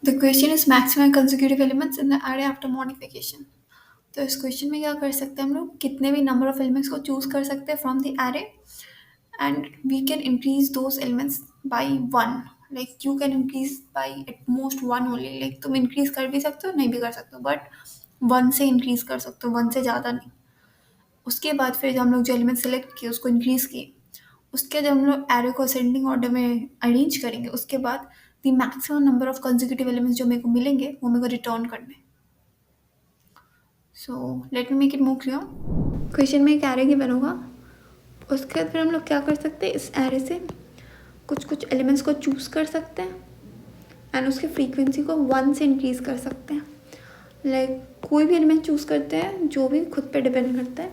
The question is maximum consecutive elements in the array after modification. तो इस question में क्या कर सकते हैं हम लोग, कितने भी नंबर ऑफ एलिमेंट्स को चूज कर सकते हैं from the array and we can increase those elements by one. Like you can increase by at most one only. Like तुम इंक्रीज कर भी सकते हो, नहीं भी कर सकते हो, बट वन से इंक्रीज कर सकते हो, वन से ज़्यादा नहीं. उसके बाद फिर हम लोग जो एलिमेंट सेलेक्ट किए उसको इंक्रीज किए. उसके जब हम लोग एरे को असेंडिंग ऑर्डर में अरेंज करेंगे, उसके बाद the maximum number of consecutive elements जो मेरे को मिलेंगे वो मेरे को रिटर्न करने. So let me make it more clear. Question में एक एरे गिवन होगा, उसके बाद फिर हम लोग क्या कर सकते हैं, इस एरे से कुछ कुछ एलिमेंट्स को चूज कर सकते हैं एंड उसके फ्रीक्वेंसी को वन से इंक्रीज कर सकते हैं. लाइक कोई भी एलिमेंट चूज करते हैं जो भी खुद पे डिपेंड करता है.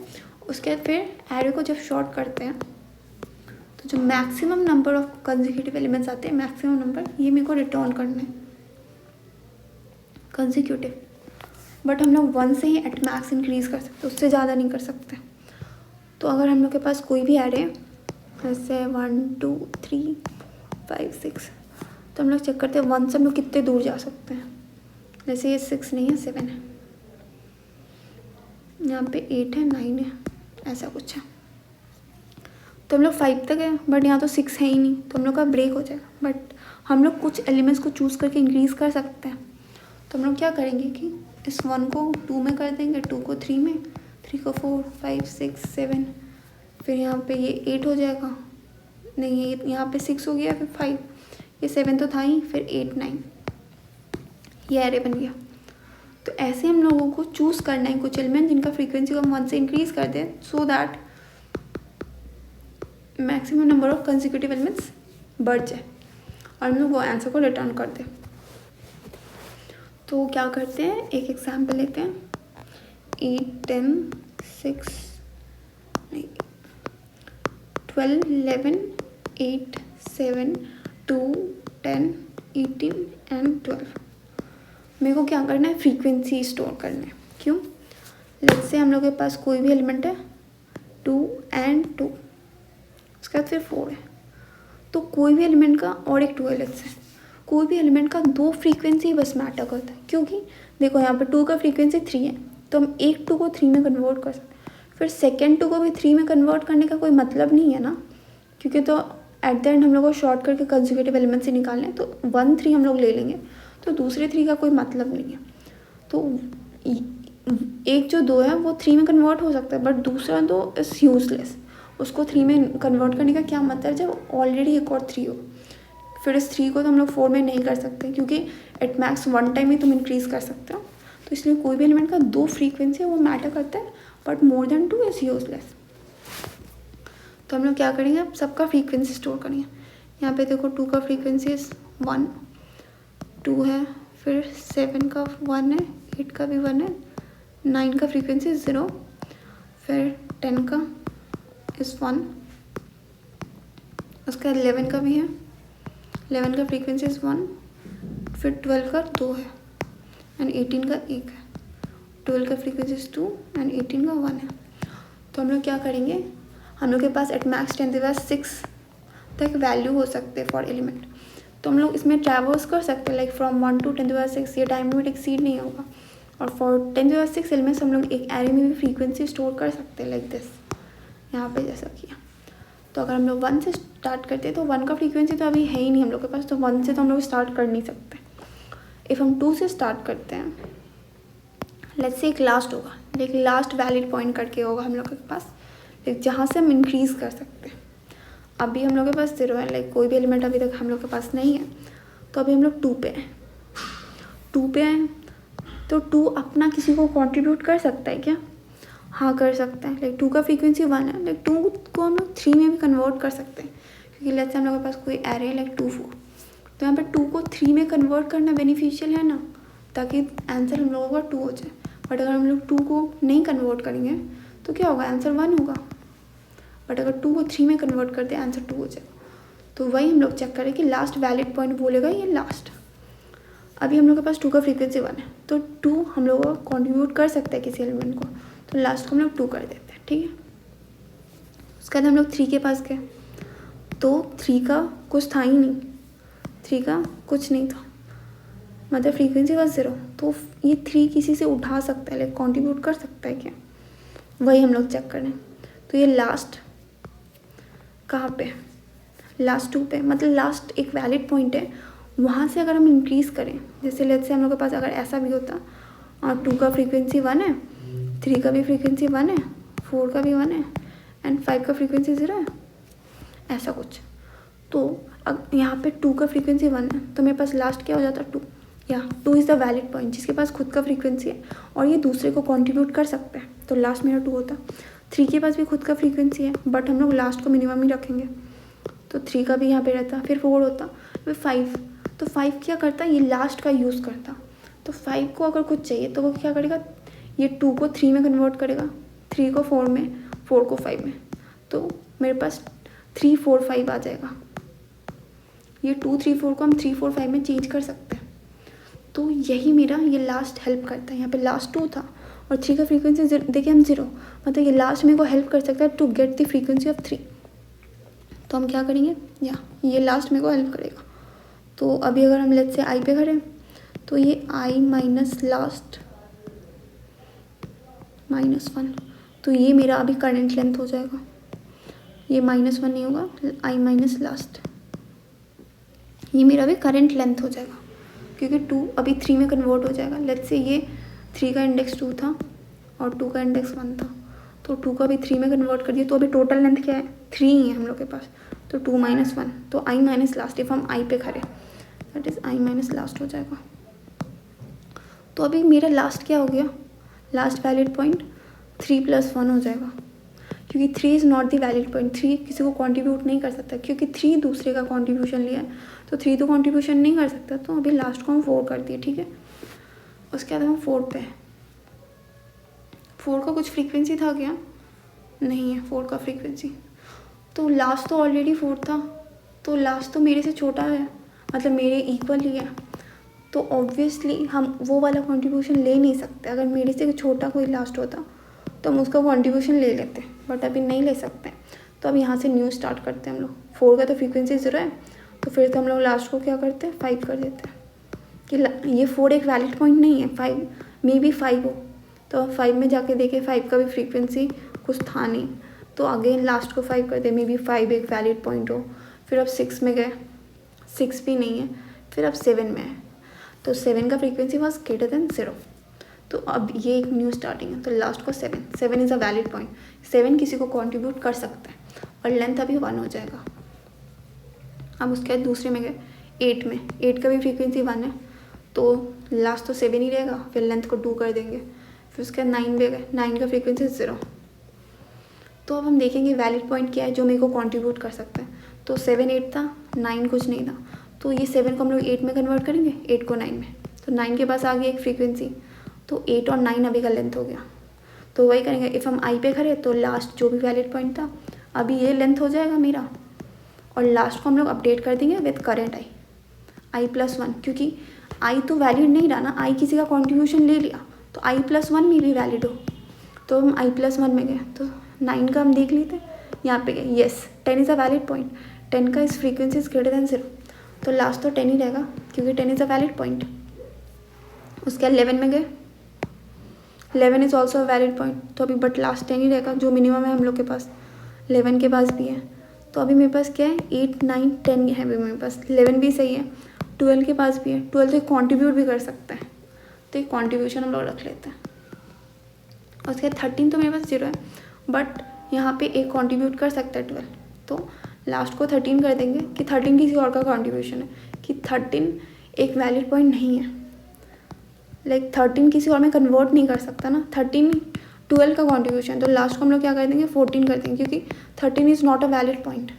उसके बाद फिर एरे को जब शॉर्ट करते हैं तो जो maximum number of consecutive elements आते हैं, मैक्सिमम नंबर, ये मेरे को रिटर्न करना है कंसेक्यूटिव. बट हम लोग वन से ही एट मैक्स इंक्रीज कर सकते, उससे ज़्यादा नहीं कर सकते. तो अगर हम लोग के पास कोई भी एरे जैसे 1 2 3 5 6, तो हम लोग चेक करते हैं वन से हम लोग कितने दूर जा सकते हैं. जैसे ये 6 नहीं है, 7 है, यहाँ पे 8 है, 9 है, ऐसा कुछ है. तो हम लोग 5 तक है, बट यहाँ तो 6 है ही नहीं, तो हम लोग का ब्रेक हो जाएगा. बट हम लोग कुछ एलिमेंट्स को चूज़ करके इंक्रीज़ कर सकते हैं. तो हम लोग क्या करेंगे कि इस 1 को 2 में कर देंगे, 2 को 3 में, 3 को 4 5 6 7, फिर यहाँ पे ये 8 हो जाएगा, नहीं ये यहाँ पे 6 हो गया, फिर 5, ये 7 तो था ही, फिर 8 9, ये एरे बन गया. तो ऐसे हम लोगों को चूज़ करना है कुछ एलिमेंट जिनका फ्रीक्वेंसी को हम 1 से इंक्रीज़ कर दें, so that maximum number of consecutive elements बढ़ जाए और हम लोग वो आंसर को रिटर्न कर दें. तो क्या करते हैं, एक एग्जाम्पल लेते हैं. 8 10 6 नहीं 12 11 8 7 2 10 18 एंड 12. मेरे को क्या करना है, फ्रीक्वेंसी स्टोर करना है. क्यों, लेट्स से हम लोग के पास कोई भी एलिमेंट है 2 एंड 2, उसके बाद फिर 4 है. तो कोई भी एलिमेंट का, और एक 2 है लेट्स से, कोई भी एलिमेंट का 2 फ्रीक्वेंसी बस मैटर करता है. क्योंकि देखो यहाँ पे 2 का फ्रीक्वेंसी 3 है, तो हम एक 2 को 3 में कन्वर्ट कर सकते हैं. फिर सेकेंड 2 को भी 3 में कन्वर्ट करने का कोई मतलब नहीं है ना, क्योंकि तो एट द एंड हम लोग को शॉर्ट करके कंसेक्यूटिव एलिमेंट से निकालने, तो 1 3 हम लोग ले लेंगे, तो दूसरे 3 का कोई मतलब नहीं है. तो एक जो 2 है वो 3 में कन्वर्ट हो सकता है, बट दूसरा 2 इज़ यूजलेस. उसको 3 में कन्वर्ट करने का क्या मतलब, जब ऑलरेडी एक और 3 हो. फिर इस 3 को तो हम लोग 4 में नहीं कर सकते, क्योंकि एट मैक्स 1 टाइम ही तुम इंक्रीज़ कर सकते हो. तो इसलिए कोई भी एलिमेंट का 2 फ्रीक्वेंसी है वो मैटर करता है, but more than 2 is useless. तो हम लोग क्या करेंगे, अब सबका फ्रीक्वेंसी स्टोर करेंगे. यहाँ पे देखो 2 का फ्रीक्वेंसी 1 2 है, फिर 7 का 1 है, 8 का भी 1 है, 9 का फ्रीक्वेंसी 0, फिर 10 का इज़ 1, उसका 11 का भी है, 11 का फ्रीक्वेंसी इज़ 1, फिर 12 का 2 है एंड 18 का 1 है, 12 का फ्रीक्वेंसी इज़ 2 एंड 18 का 1 है. तो हम लोग क्या करेंगे, हम लोग के पास एट मैक्स 10⁻6 तक वैल्यू हो सकते हैं फॉर एलिमेंट. तो हम लोग इसमें ट्रैवर्स कर सकते हैं, लाइक फ्रॉम 1 to 10⁻6, ये टाइम लिमिट एक्सीड नहीं होगा. और फॉर 10⁻6 एलिमेंट्स हम लोग एक एरे में भी फ्रीक्वेंसी स्टोर कर सकते हैं, लाइक दिस, यहाँ पे जैसा किया. तो अगर हम लोग 1 से स्टार्ट करते हैं, तो 1 का फ्रीक्वेंसी तो अभी है ही नहीं हम लोग के पास, तो 1 से तो हम लोग स्टार्ट कर नहीं सकते. इफ़ हम 2 से स्टार्ट करते हैं, लेट्स से एक लास्ट होगा, लेकिन लास्ट वैलिड पॉइंट करके होगा हम लोग के पास, लाइक जहाँ से हम इंक्रीज़ कर सकते हैं. अभी हम लोग के पास 0 है, लाइक कोई भी एलिमेंट अभी तक हम लोग के पास नहीं है. तो अभी हम लोग 2 पे हैं, 2 पे हैं, तो 2 अपना किसी को कंट्रीब्यूट कर सकता है क्या, हाँ कर सकते हैं. लाइक 2 का फ्रीक्वेंसी 1 है, लाइक 2 को हम लोग 3 में भी कन्वर्ट कर सकते हैं, क्योंकि लेट्स से हम लोग के पास कोई एरे है लाइक 2 4, तो यहाँ पे 2 को 3 में कन्वर्ट करना बेनिफिशियल है ना, ताकि आंसर हम लोगों का 2 हो जाए. बट अगर हम लोग 2 को नहीं कन्वर्ट करेंगे तो क्या होगा, आंसर 1 होगा. बट अगर 2 को 3 में कन्वर्ट करते हैं, आंसर 2 हो जाएगा. तो वही हम लोग चेक करें कि लास्ट वैलिड पॉइंट बोलेगा ये लास्ट. अभी हम लोग के पास 2 का फ्रीक्वेंसी 1 है, तो 2 हम लोग कॉन्ट्रीब्यूट कर सकते हैं किसी एलिमेंट को, तो लास्ट को हम लोग 2 कर देते हैं, ठीक है. उसके बाद हम लोग 3 के पास गए, तो 3 का कुछ था ही नहीं, 3 का कुछ नहीं था. मतलब फ्रीक्वेंसी वॉज 0, तो ये 3 किसी से उठा सकता है, लाइक कॉन्ट्रीब्यूट कर सकता है क्या, वही हम लोग चेक करें। तो ये लास्ट कहाँ पे, लास्ट 2 पे, मतलब लास्ट एक वैलिड पॉइंट है, वहाँ से अगर हम इंक्रीज़ करें, जैसे लेट्स से हम लोग के पास अगर ऐसा भी होता और 2 का फ्रीक्वेंसी 1 है, 3 का भी फ्रीक्वेंसी 1 है, 4 का भी 1 है एंड 5 का फ्रीक्वेंसी 0 है, ऐसा कुछ। तो अब यहाँ पे 2 का फ्रीक्वेंसी 1 है, तो मेरे पास लास्ट क्या हो जाता है 2, या 2 इज़ द वैलिड पॉइंट जिसके पास खुद का फ्रीक्वेंसी है और ये दूसरे को कंट्रीब्यूट कर सकता है, तो लास्ट मेरा 2 होता। 3 के पास भी खुद का फ्रीक्वेंसी है बट हम लोग लास्ट को मिनिमम ही रखेंगे, तो 3 का भी यहाँ पे रहता, फिर 4 होता, फिर 5, तो 5 क्या करता, ये लास्ट का यूज़ करता। तो 5 को अगर कुछ चाहिए तो वो क्या करेगा, ये 2 को 3 में कन्वर्ट करेगा, 3 को 4 में, 4 को 5 में, तो मेरे पास 3 4 5 आ जाएगा। ये 2 3 4 को हम 3 4 5 में चेंज कर सकते हैं। तो यही मेरा ये लास्ट हेल्प करता है। यहाँ पे लास्ट 2 था और 3 का फ्रीक्वेंसी देखिए हम 0, मतलब ये लास्ट मेरे को हेल्प कर सकता है to get the frequency of 3। तो हम क्या करेंगे, या ये लास्ट मेरे को हेल्प करेगा। तो अभी अगर हम लेट्स से आई पे करें तो ये आई माइनस लास्ट -1, तो ये मेरा अभी करंट लेंथ हो जाएगा, ये -1 नहीं होगा, आई माइनस लास्ट, ये मेरा अभी करंट लेंथ हो जाएगा क्योंकि 2 अभी 3 में कन्वर्ट हो जाएगा। लेट्स से ये 3 का इंडेक्स 2 था और 2 का इंडेक्स 1 था, तो 2 का भी 3 में कन्वर्ट कर दिया, तो अभी टोटल लेंथ क्या है, 3 ही है हम लोग के पास, तो 2 - 1, तो आई माइनस लास्ट, इफ हम आई पे करें that is I minus last हो जाएगा। तो अभी मेरा लास्ट क्या हो गया, लास्ट वैलिड पॉइंट 3 + 1 हो जाएगा, क्योंकि 3 is not the valid point, 3 किसी को कंट्रीब्यूट नहीं कर सकता क्योंकि 3 दूसरे का कंट्रीब्यूशन लिया है, तो 3 तो कंट्रीब्यूशन नहीं कर सकता, तो अभी लास्ट को हम 4 कर दिए, ठीक है। उसके बाद हम 4 पे, 4 का कुछ फ्रीक्वेंसी था क्या, नहीं है 4 का फ्रीक्वेंसी, तो लास्ट तो ऑलरेडी 4 था, तो लास्ट तो मेरे से छोटा है, मतलब मेरे इक्वल ही है, तो ऑब्वियसली हम वो वाला कंट्रीब्यूशन ले नहीं सकते। अगर मेरे से छोटा कोई लास्ट होता तो हम उसका कंट्रीब्यूशन ले लेते, बट अभी नहीं ले सकते। तो अब यहाँ से न्यू स्टार्ट करते हैं हम लोग। 4 का तो फ्रीक्वेंसी 0 है, तो फिर तो हम लोग लास्ट को क्या करते हैं, 5 कर देते हैं कि ये 4 एक वैलिड पॉइंट नहीं है, 5 मे बी 5 हो, तो 5 में जाके देखे 5 का भी फ्रीक्वेंसी कुछ था नहीं, तो अगेन लास्ट को 5 कर दे, मे बी 5 एक वैलिड पॉइंट हो। फिर अब 6 में गए, 6 भी नहीं है, फिर अब 7 में है, तो 7 का फ्रीक्वेंसी वॉज ग्रेटर देन 0, तो अब ये एक न्यू स्टार्टिंग है, तो लास्ट को 7 इज़ अ वैलिड पॉइंट, 7 किसी को कंट्रीब्यूट कर सकता है और लेंथ अभी 1 हो जाएगा। अब उसके बाद दूसरे में गए 8 में, 8 का भी फ्रीक्वेंसी 1 है, तो लास्ट तो 7 ही रहेगा, फिर लेंथ को 2 कर देंगे। फिर उसके बाद 9 पे गए, 9 का फ्रीक्वेंसी 0, तो अब हम देखेंगे वैलिड पॉइंट क्या है जो मेरे को कंट्रीब्यूट कर सकता है। तो 7 8 था, 9 कुछ नहीं था, तो ये 7 को हम लोग 8 में कन्वर्ट करेंगे, 8 को 9 में, तो 9 के पास आ गई एक फ्रीक्वेंसी, तो 8 और 9 अभी का लेंथ हो गया। तो वही करेंगे, इफ़ हम आई पे करें तो लास्ट जो भी वैलिड पॉइंट था अभी ये लेंथ हो जाएगा मेरा, और लास्ट को हम लोग अपडेट कर देंगे विद करेंट आई +1, क्योंकि आई तो वैलिड नहीं रहा ना, आई किसी का कॉन्ट्रीब्यूशन ले लिया, तो आई +1 में भी वैलिड हो, तो हम आई +1 में गए, तो 9 का हम देख लेते, यहाँ पे गए, yes 10 is a valid point, 10 का इस फ्रीक्वेंसी इज ग्रेटर देन 0, तो लास्ट तो 10 ही रहेगा क्योंकि 10 इज़ अ वैलिड पॉइंट। उसके बाद 11 में गए, 11 is also a valid point, तो अभी बट लास्ट 10 ही रहेगा जो मिनिमम है हम लोग के पास, 11 के पास भी है, तो अभी मेरे पास क्या है 8 9 10 है अभी मेरे पास, 11 भी सही है, 12 के पास भी है, 12 तो कॉन्ट्रीब्यूट भी कर सकता है, तो एक कॉन्ट्रीब्यूशन हम लोग रख लेते हैं। उसके बाद 13 तो मेरे पास 0 है, बट यहाँ पे एक कॉन्ट्रीब्यूट कर सकता है 12, तो लास्ट को 13 कर देंगे कि 13 किसी और का कॉन्ट्रीब्यूशन है, कि 13 एक वैलिड पॉइंट नहीं है, लाइक 13 किसी और में कन्वर्ट नहीं कर सकता ना, 13 12 का कॉन्ट्रीब्यूशन, तो लास्ट को हम लोग क्या कर देंगे 14 कर देंगे, क्योंकि 13 is not a valid point,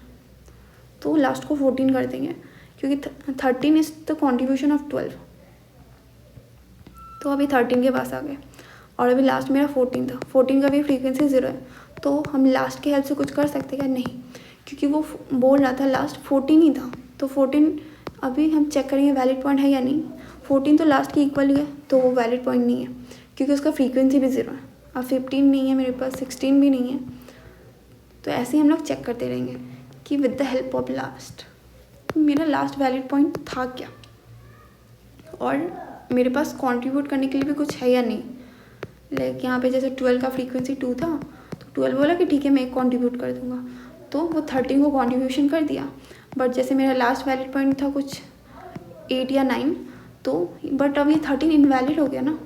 तो लास्ट को 14 कर देंगे क्योंकि 13 इज़ द कॉन्ट्रीब्यूशन ऑफ 12, तो अभी 13 के पास आ गए, और अभी लास्ट मेरा 14 था, 14 का भी फ्रीक्वेंसी 0 है, तो हम लास्ट के हेल्प से कुछ कर सकते क्या, नहीं, क्योंकि वो बोल रहा था लास्ट 14 ही था, तो 14 अभी हम चेक करेंगे वैलिड पॉइंट है या नहीं, 14 तो लास्ट की इक्वल ही है, तो वो वैलिड पॉइंट नहीं है क्योंकि उसका फ्रीक्वेंसी भी 0 है। अब 15 नहीं है मेरे पास, 16 भी नहीं है, तो ऐसे ही हम लोग चेक करते रहेंगे कि with the help of last मेरा लास्ट वैलिड पॉइंट था क्या। और मेरे पास कंट्रीब्यूट करने के लिए भी कुछ है या नहीं। लाइक यहाँ पे जैसे 12 का फ्रीक्वेंसी 2 था, तो 12 बोला कि ठीक है मैं एक कंट्रीब्यूट कर दूंगा, तो वो 13 को कंट्रीब्यूशन कर दिया। बट जैसे मेरा लास्ट वैलिड पॉइंट था कुछ 8 या 9, तो बट अब ये 13 इनवैलिड हो गया ना,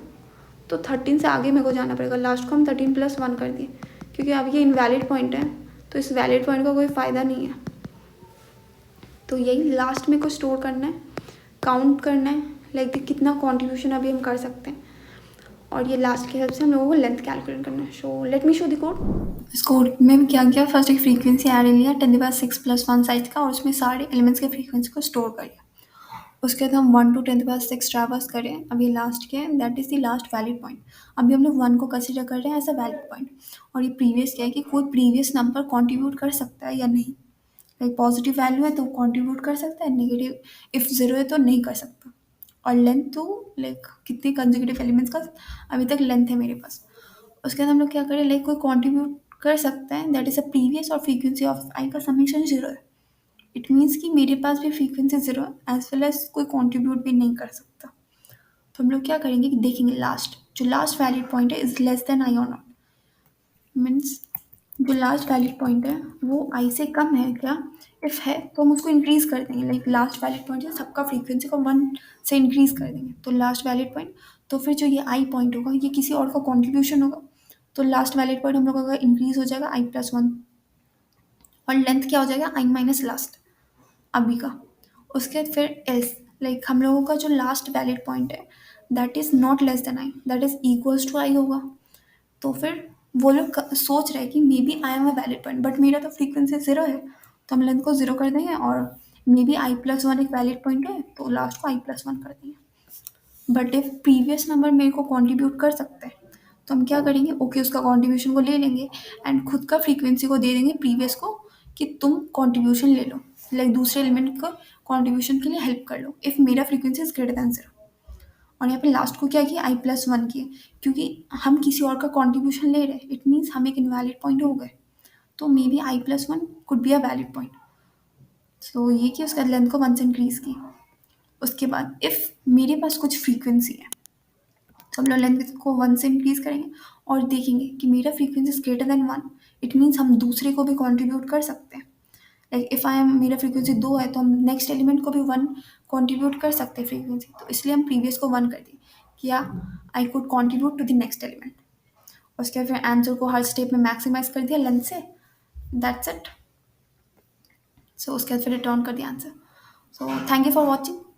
तो 13 से आगे मेरे को जाना पड़ेगा। लास्ट को हम 13 + 1 कर दिए, क्योंकि अब ये इनवैलिड पॉइंट है, तो इस वैलिड पॉइंट का कोई फ़ायदा नहीं है। तो यही लास्ट में को स्टोर करना है, काउंट करना है, लाइक कितना कॉन्ट्रीब्यूशन अभी हम कर सकते हैं, और ये लास्ट की हेल्प से हम लोगों को लेंथ कैलकुलेट करना है। So let me show the code. इस कोड में क्या किया, फर्स्ट एक फ्रीक्वेंसी एरे लिया 10⁻6 + 1 साइज का, और उसमें सारे एलिमेंट्स के फ्रीक्वेंसी को स्टोर कर लिया। उसके बाद हम 1 to 10⁻6 ट्रैवर्स करें। अब ये लास्ट क्या है, that is the last valid point. अभी हम लोग 1 को कंसिडर कर रहे हैं एज अ वैलिड पॉइंट, और ये प्रीवियस क्या है कि कोई प्रीवियस नंबर कंट्रीब्यूट कर सकता है या नहीं। लाइक पॉजिटिव वैल्यू है तो कंट्रीब्यूट कर सकता है, नेगेटिव इफ 0 है तो नहीं कर सकता। और लेंथ तो लाइक कितने कंसेक्यूटिव एलिमेंट्स का अभी तक लेंथ है मेरे पास। उसके बाद हम लोग क्या करें, लाइक कोई कंट्रीब्यूट कर सकता है, दैट इज़ अ प्रीवियस, और फ्रीक्वेंसी ऑफ आई का समीशन 0 है। इट मीन्स कि मेरे पास भी फ्रीक्वेंसी 0 है, एज वेल एज कोई कंट्रीब्यूट भी नहीं कर सकता। तो हम लोग क्या करेंगे कि देखेंगे लास्ट, जो लास्ट वैलिड पॉइंट है इज लेस देन आई और नॉट। मीन्स जो लास्ट वैलिड पॉइंट है वो आई से कम है क्या, इफ़ है तो हम उसको इंक्रीज़ कर देंगे। लाइक लास्ट वैलिड पॉइंट है, सबका फ्रीक्वेंसी को 1 से इंक्रीज़ कर देंगे, तो लास्ट वैलिड पॉइंट, तो फिर जो ये आई पॉइंट होगा ये किसी और का कॉन्ट्रीब्यूशन होगा, तो लास्ट वैलिड पॉइंट हम लोगों का इंक्रीज़ हो जाएगा i+1, और लेंथ क्या हो जाएगा i- लास्ट अभी का। उसके बाद फिर एल्स, लाइक हम लोगों का जो लास्ट वैलिड पॉइंट है that is not less than I, that is equals to I होगा। तो फिर वो लोग सोच रहे हैं कि maybe I am a valid point, but मेरा तो फ्रीक्वेंसी 0 है, तो हम लेंथ को 0 कर देंगे, और मे बी i+1 एक वैलिड पॉइंट है, तो लास्ट को i+1 कर देंगे। बट इफ प्रीवियस नंबर मेरे को कंट्रीब्यूट कर सकते हैं, तो हम क्या करेंगे, ओके उसका कंट्रीब्यूशन को ले लेंगे, एंड खुद का फ्रीक्वेंसी को दे देंगे प्रीवियस को कि तुम कंट्रीब्यूशन ले लो, लाइक दूसरे एलिमेंट को कंट्रीब्यूशन के लिए हेल्प कर लो इफ मेरा फ्रीक्वेंसी इज ग्रेटर देन 0। और यहाँ पे लास्ट को क्या किया, i+1 किए, क्योंकि हम किसी और का कंट्रीब्यूशन ले रहे हैं, इट मीन्स हम एक इनवैलिड पॉइंट हो गए, तो maybe i+1 could be a valid point. So ये कि उसका लेंथ को 1 से इंक्रीज की। उसके बाद इफ़ मेरे पास कुछ फ्रीक्वेंसी है, तो हम लोग लेंथ को 1 से इंक्रीज करेंगे, और देखेंगे कि मेरा frequency is greater than 1, it means हम दूसरे को भी कंट्रीब्यूट कर सकते हैं। लाइक इफ़ आई एम, मेरा फ्रीक्वेंसी 2 है, तो हम नेक्स्ट एलिमेंट को भी 1 कंट्रीब्यूट कर सकते हैं फ्रीक्वेंसी, तो इसलिए हम प्रीवियस को 1 कर दिए, किया I could contribute to the next element. उसके बाद फिर आंसर को हर स्टेप में मैक्सिमाइज कर दिया लेंथ से, दैट्स इट। सो उसके बाद फिर रिटर्न कर दिया answer. So thank you for watching.